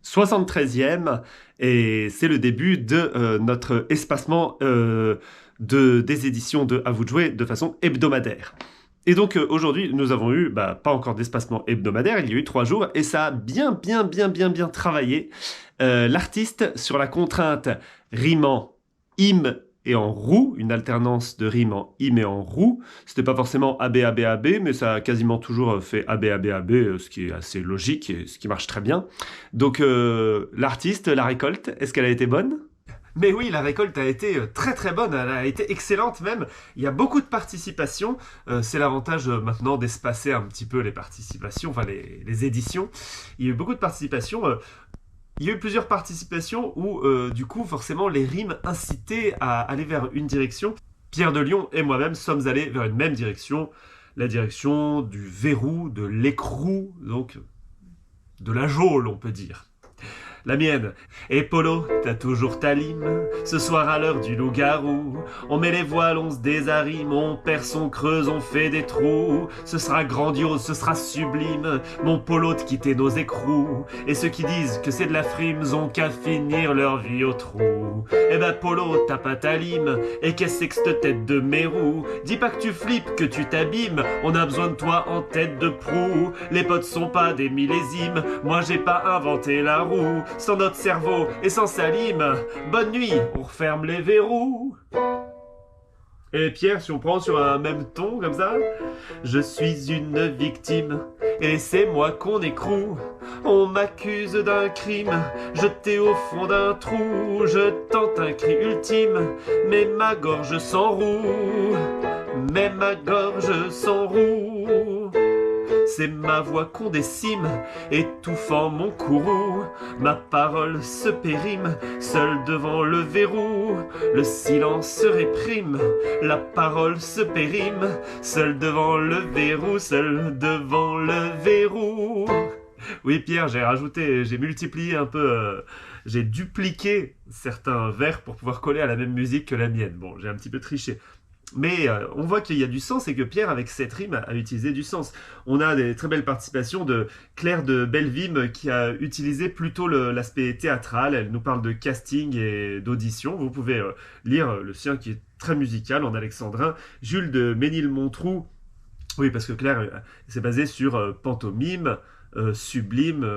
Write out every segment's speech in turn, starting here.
73e et c'est le début de notre espacement des éditions de À vous de jouer de façon hebdomadaire. Et donc aujourd'hui, nous avons eu, pas encore d'espacement hebdomadaire, il y a eu 3 jours, et ça a bien travaillé. L'artiste sur la contrainte rimant im et en roux, une alternance de rimes en im et en roux. C'était pas forcément AB, AB, AB, mais ça a quasiment toujours fait AB, AB, AB, ce qui est assez logique et ce qui marche très bien. Donc l'artiste, la récolte, est-ce qu'elle a été bonne? Mais oui, la récolte a été très bonne, elle a été excellente même. Il y a beaucoup de participation. C'est l'avantage maintenant d'espacer un petit peu les participations, enfin les éditions. Il y a eu beaucoup de participation. Il y a eu plusieurs participations où, du coup, forcément, les rimes incitaient à aller vers une direction. Pierre de Lion et moi-même sommes allés vers une même direction, la direction du verrou, de l'écrou, donc de la geôle, on peut dire. La mienne. Et Polo, t'as toujours ta lime. Ce soir à l'heure du loup-garou, on met les voiles, on se désarime, on perce, on creuse, on fait des trous. Ce sera grandiose, ce sera sublime, mon Polo de quitter nos écrous. Et ceux qui disent que c'est de la frime ont qu'à finir leur vie au trou. Eh ben Polo, t'as pas ta lime, et qu'est-ce que cette tête de mérou? Dis pas que tu flippes, que tu t'abîmes, on a besoin de toi en tête de proue. Les potes sont pas des millésimes, moi j'ai pas inventé la roue. Sans notre cerveau et sans sa lime, bonne nuit, on referme les verrous. Et Pierre, si on prend sur un même ton comme ça, je suis une victime et c'est moi qu'on écroue. On m'accuse d'un crime, jeté au fond d'un trou. Je tente un cri ultime, mais ma gorge s'enroue. Mais ma gorge s'enroue. C'est ma voix qu'on décime, étouffant mon courroux. Ma parole se périme, seule devant le verrou. Le silence se réprime, la parole se périme, seule devant le verrou, seule devant le verrou. Oui Pierre, j'ai multiplié un peu, j'ai dupliqué certains vers pour pouvoir coller à la même musique que la mienne. Bon, j'ai un petit peu triché. Mais on voit qu'il y a du sens et que Pierre, avec cette rime, a utilisé du sens. On a des très belles participations de Claire de Bellevime qui a utilisé plutôt l'aspect théâtral. Elle nous parle de casting et d'audition. Vous pouvez lire le sien qui est très musical en alexandrin. Jules de Ménilmontrou, oui, parce que Claire s'est basée sur pantomime, sublime,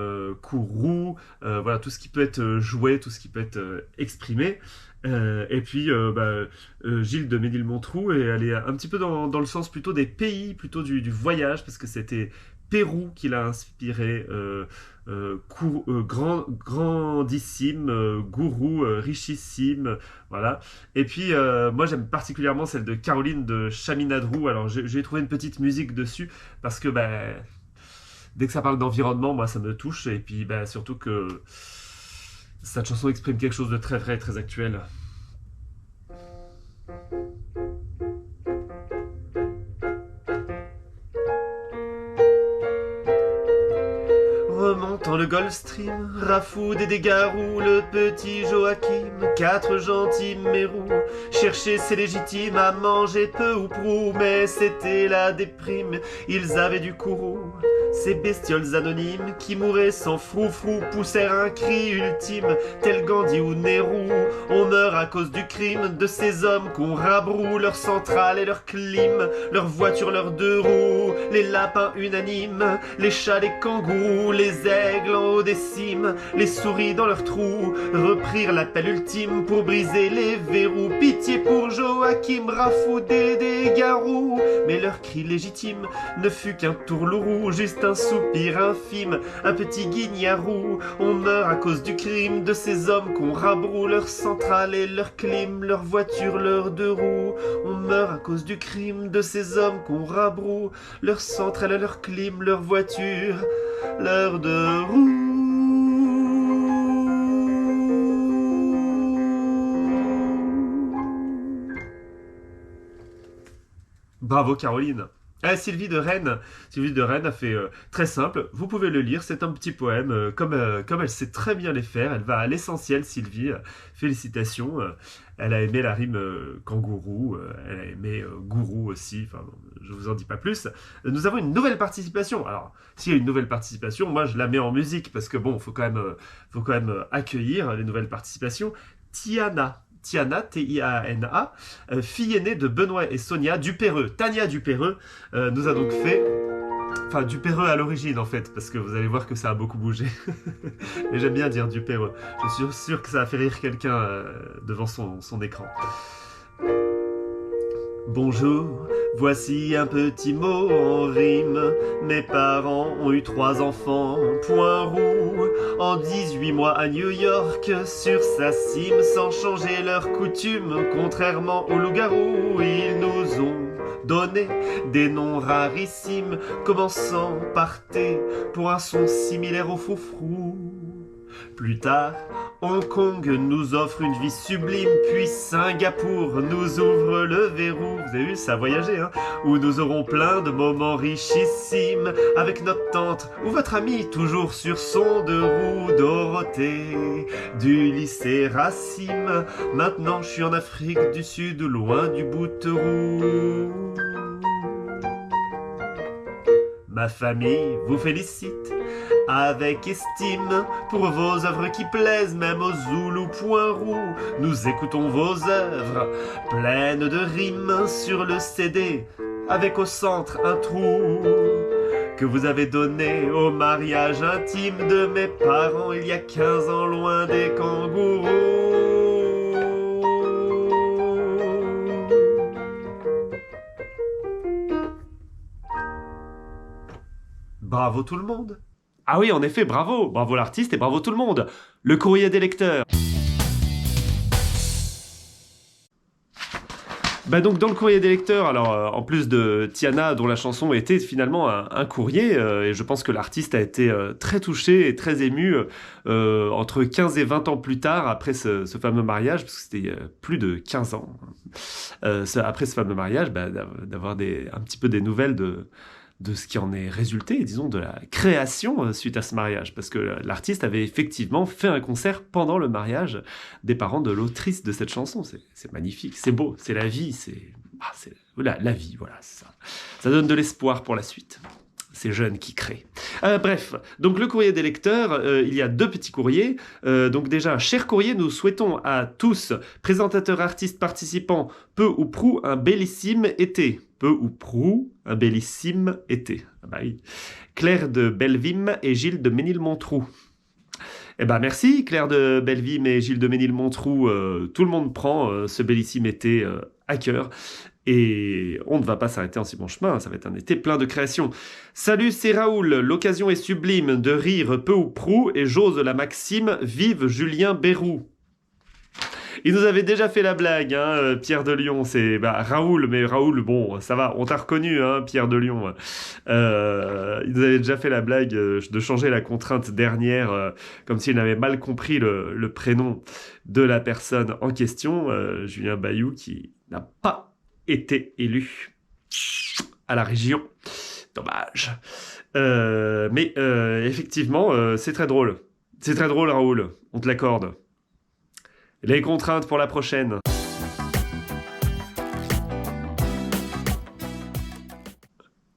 courroux, voilà, tout ce qui peut être joué, tout ce qui peut être exprimé. Et puis Gilles de Ménilmontrou, et elle est un petit peu dans le sens plutôt des pays, plutôt du voyage, parce que c'était Pérou qui l'a inspiré, grandissime, gourou, richissime, voilà. Et puis moi j'aime particulièrement celle de Caroline de Chaminade-Roux. Alors j'ai trouvé une petite musique dessus, parce que dès que ça parle d'environnement, moi ça me touche, et puis surtout que cette chanson exprime quelque chose de très vrai, très actuel. Remontant le Gulf Stream, Rafoud et des garous, le petit Joachim, 4 gentils mérous, chercher c'est légitime à manger peu ou prou, mais c'était la déprime, ils avaient du courroux. Ces bestioles anonymes qui mouraient sans froufrou poussèrent un cri ultime, tel Gandhi ou Nehru. On meurt à cause du crime de ces hommes qu'on rabroue, leur centrale et leur clim, leur voiture, leurs 2 roues, les lapins unanimes, les chats, les kangourous, les aigles en haut des cimes, les souris dans leurs trous, reprirent l'appel ultime pour briser les verrous. Pitié pour Joachim, Rafoudé des garous, mais leur cri légitime ne fut qu'un tourlourou, juste un soupir infime, un petit guignarou. On meurt à cause du crime de ces hommes qu'on rabroue, leur centrale et leur clim, leur voiture, leurs 2 roues. On meurt à cause du crime de ces hommes qu'on rabroue, leur centrale, leur clim, leur voiture, leurs 2 roues. Bravo Caroline. Sylvie de Rennes. Sylvie de Rennes a fait très simple. Vous pouvez le lire. C'est un petit poème. Comme elle sait très bien les faire, elle va à l'essentiel, Sylvie. Félicitations. Elle a aimé la rime kangourou. Elle a aimé gourou aussi. Enfin, je vous en dis pas plus. Nous avons une nouvelle participation. Alors, s'il y a une nouvelle participation, moi je la mets en musique parce que bon, faut quand même accueillir les nouvelles participations. Tiana. Tiana, T-I-A-N-A, fille aînée de Benoît et Sonia Dupéreux. Tania Dupéreux nous a donc fait... Enfin, Dupéreux à l'origine, en fait, parce que vous allez voir que ça a beaucoup bougé. Mais j'aime bien dire Dupéreux. Je suis sûr que ça a fait rire quelqu'un devant son écran. Bonjour, voici un petit mot en rime. Mes parents ont eu 3 enfants, point roux. En 18 mois à New York, sur sa cime, sans changer leurs coutumes, contrairement aux loups-garous, ils nous ont donné des noms rarissimes, commençant par T pour un son similaire au froufrou. Plus tard, Hong Kong nous offre une vie sublime, puis Singapour nous ouvre le verrou. Vous avez vu, ça a voyagé, hein? Où nous aurons plein de moments richissimes avec notre tante ou votre amie, toujours sur son de roue. Dorothée du lycée Racine. Maintenant, je suis en Afrique du Sud, loin du Bouteroue. Ma famille vous félicite avec estime pour vos œuvres qui plaisent même aux Zoulous point roux. Nous écoutons vos œuvres pleines de rimes sur le CD avec au centre un trou que vous avez donné au mariage intime de mes parents il y a 15 ans loin des kangourous. Bravo tout le monde. Ah oui, en effet, bravo. Bravo l'artiste et bravo tout le monde. Le courrier des lecteurs. Bah donc dans le courrier des lecteurs, alors en plus de Tiana dont la chanson était finalement un courrier, et je pense que l'artiste a été très touché et très ému entre 15 et 20 ans plus tard après ce fameux mariage, parce que c'était plus de 15 ans après ce fameux mariage, d'avoir un petit peu des nouvelles de ce qui en est résulté, disons, de la création suite à ce mariage. Parce que l'artiste avait effectivement fait un concert pendant le mariage des parents de l'autrice de cette chanson. C'est magnifique, c'est beau, c'est la vie, c'est la vie, voilà, c'est ça. Ça donne de l'espoir pour la suite. Ces jeunes qui créent. Bref, donc le courrier des lecteurs, il y a 2 petits courriers. Donc déjà, cher courrier, nous souhaitons à tous, présentateurs, artistes, participants, peu ou prou, un bellissime été. Peu ou prou, un bellissime été. Ah bah oui. Claire de Bellevime et Gilles de Ménilmontrou. Eh ben merci Claire de Bellevime et Gilles de Ménilmontrou. Tout le monde prend ce bellissime été à cœur. Et on ne va pas s'arrêter en si bon chemin, ça va être un été plein de créations. Salut, c'est Raoul, l'occasion est sublime de rire peu ou prou, et j'ose la maxime, vive Julien Bérou. Il nous avait déjà fait la blague, hein, Pierre de Lyon, c'est Raoul, mais Raoul, bon, ça va, on t'a reconnu, hein, Pierre de Lyon. Il nous avait déjà fait la blague de changer la contrainte dernière, comme s'il avait mal compris le prénom de la personne en question, Julien Bayou, qui n'a pas été élu à la région. Dommage. Mais effectivement, c'est très drôle. C'est très drôle, Raoul. On te l'accorde. Les contraintes pour la prochaine.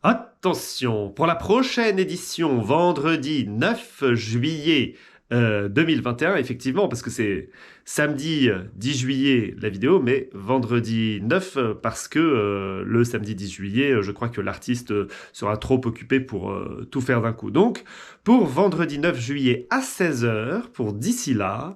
Attention, pour la prochaine édition, vendredi 9 juillet 2021, effectivement, parce que c'est samedi 10 juillet la vidéo, mais vendredi 9 parce que le samedi 10 juillet, je crois que l'artiste sera trop occupé pour tout faire d'un coup. Donc, pour vendredi 9 juillet à 16h, pour d'ici là,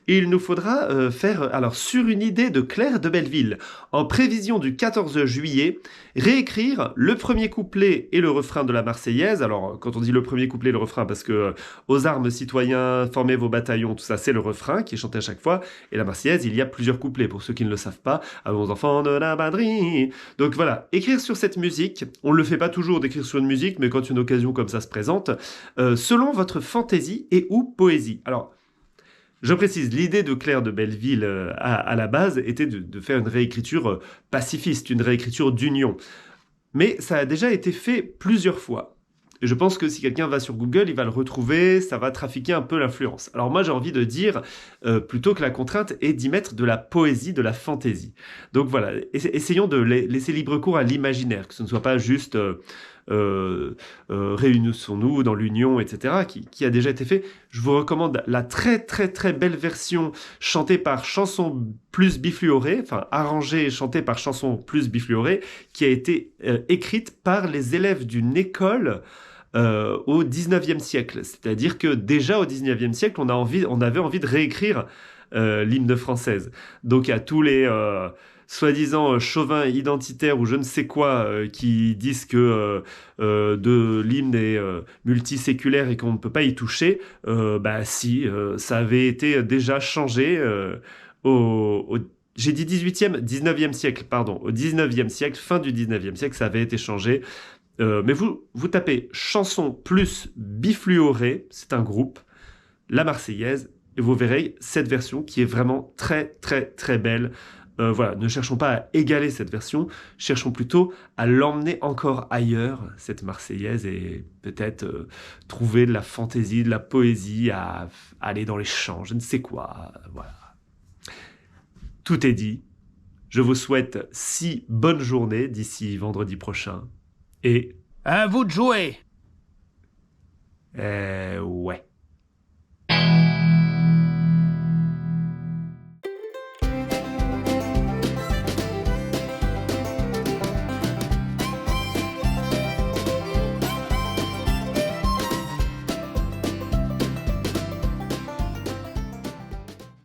il nous faudra faire, alors sur une idée de Claire de Belleville, en prévision du 14 juillet, réécrire le premier couplet et le refrain de la Marseillaise. Alors, quand on dit le premier couplet et le refrain, parce que aux armes citoyens, formez vos bataillons, tout ça, c'est le refrain qui est chanté à chaque fois. Et la Marseillaise, il y a plusieurs couplets, pour ceux qui ne le savent pas. Allons enfants de la patrie. Donc voilà, écrire sur cette musique, on ne le fait pas toujours d'écrire sur une musique, mais quand une occasion comme ça se présente, selon votre fantaisie et ou poésie. Alors, je précise, l'idée de Claire de Belleville à la base était de faire une réécriture pacifiste, une réécriture d'union. Mais ça a déjà été fait plusieurs fois. Et je pense que si quelqu'un va sur Google, il va le retrouver, ça va trafiquer un peu l'influence. Alors moi, j'ai envie de dire plutôt que la contrainte est d'y mettre de la poésie, de la fantaisie. Donc voilà, essayons de laisser libre cours à l'imaginaire, que ce ne soit pas juste réunissons-nous dans l'union, etc., qui a déjà été fait. Je vous recommande la très très très belle version chantée par Chanson Plus Bifluorée, enfin arrangée et chantée par Chanson Plus Bifluorée, qui a été écrite par les élèves d'une école au 19e siècle. C'est-à-dire que déjà au 19e siècle, on avait envie de réécrire l'hymne française. Donc à tous les soi-disant chauvins identitaires ou je ne sais quoi qui disent que de l'hymne est multiséculaire et qu'on ne peut pas y toucher, bah si, ça avait été déjà changé j'ai dit 18e, 19e siècle, pardon. Au 19e siècle, fin du 19e siècle, ça avait été changé. Mais vous tapez chanson plus bifluoré, c'est un groupe, la Marseillaise, et vous verrez cette version qui est vraiment très très très belle. Voilà, ne cherchons pas à égaler cette version, cherchons plutôt à l'emmener encore ailleurs, cette Marseillaise, et peut-être trouver de la fantaisie, de la poésie, à aller dans les champs, je ne sais quoi. Voilà. Tout est dit. Je vous souhaite 6 bonnes journées d'ici vendredi prochain. Et À vous de jouer! ouais.